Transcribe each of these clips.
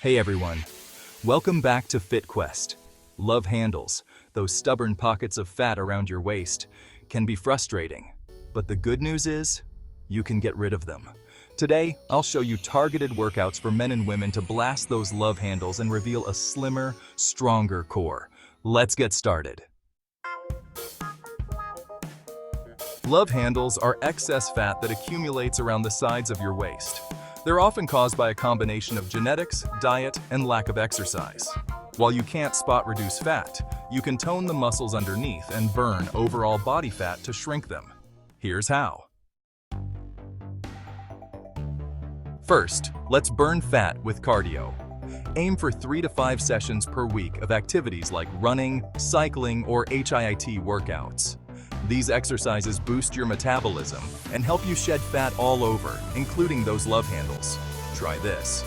Hey everyone, welcome back to FitQuest. Love handles, those stubborn pockets of fat around your waist, can be frustrating. But the good news is, you can get rid of them. Today, I'll show you targeted workouts for men and women to blast those love handles and reveal a slimmer, stronger core. Let's get started. Love handles are excess fat that accumulates around the sides of your waist. They're often caused by a combination of genetics, diet, and lack of exercise. While you can't spot reduce fat, you can tone the muscles underneath and burn overall body fat to shrink them. Here's how. First, let's burn fat with cardio. Aim for 3 to 5 sessions per week of activities like running, cycling, or HIIT workouts. These exercises boost your metabolism and help you shed fat all over, including those love handles. Try this.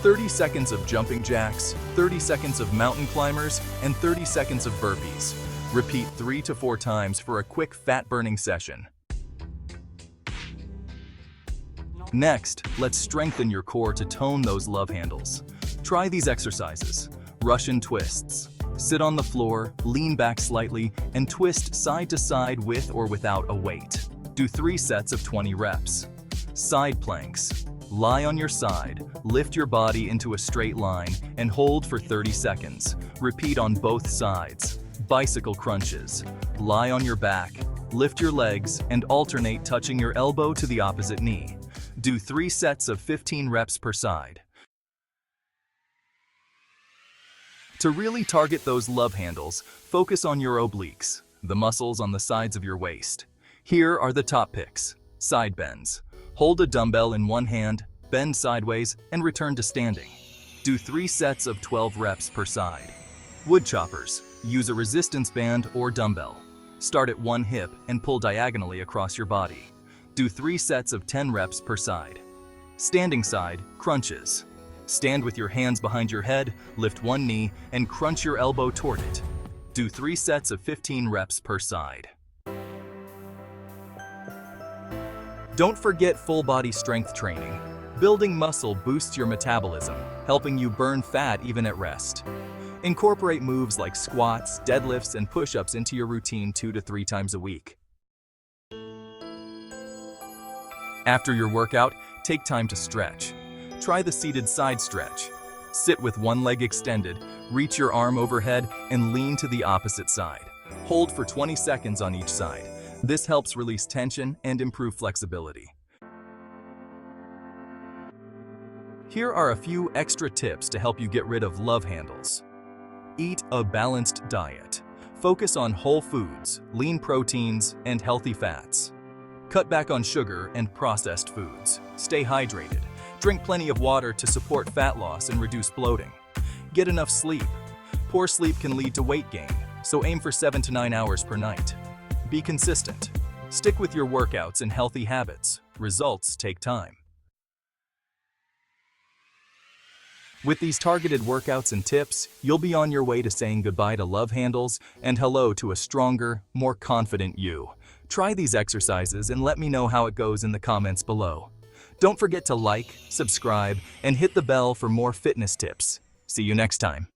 30 seconds of jumping jacks, 30 seconds of mountain climbers, and 30 seconds of burpees. Repeat 3 to 4 times for a quick fat-burning session. Next, let's strengthen your core to tone those love handles. Try these exercises. Russian twists. Sit on the floor, lean back slightly, and twist side to side with or without a weight. Do 3 sets of 20 reps. Side planks. Lie on your side, lift your body into a straight line, and hold for 30 seconds. Repeat on both sides. Bicycle crunches. Lie on your back, lift your legs, and alternate touching your elbow to the opposite knee. Do 3 sets of 15 reps per side. To really target those love handles, focus on your obliques, the muscles on the sides of your waist. Here are the top picks. Side bends. Hold a dumbbell in one hand, bend sideways, and return to standing. Do 3 sets of 12 reps per side. Wood choppers. Use a resistance band or dumbbell. Start at one hip and pull diagonally across your body. Do 3 sets of 10 reps per side. Standing side crunches. Stand with your hands behind your head, lift one knee, and crunch your elbow toward it. Do 3 sets of 15 reps per side. Don't forget full body strength training. Building muscle boosts your metabolism, helping you burn fat even at rest. Incorporate moves like squats, deadlifts, and push-ups into your routine 2 to 3 times a week. After your workout, take time to stretch. Try the seated side stretch. Sit with one leg extended, reach your arm overhead, and lean to the opposite side. Hold for 20 seconds on each side. This helps release tension and improve flexibility. Here are a few extra tips to help you get rid of love handles. Eat a balanced diet. Focus on whole foods, lean proteins, and healthy fats. Cut back on sugar and processed foods. Stay hydrated. Drink plenty of water to support fat loss and reduce bloating. Get enough sleep. Poor sleep can lead to weight gain, so aim for 7 to 9 hours per night. Be consistent. Stick with your workouts and healthy habits. Results take time. With these targeted workouts and tips, you'll be on your way to saying goodbye to love handles and hello to a stronger, more confident you. Try these exercises and let me know how it goes in the comments below. Don't forget to like, subscribe, and hit the bell for more fitness tips. See you next time.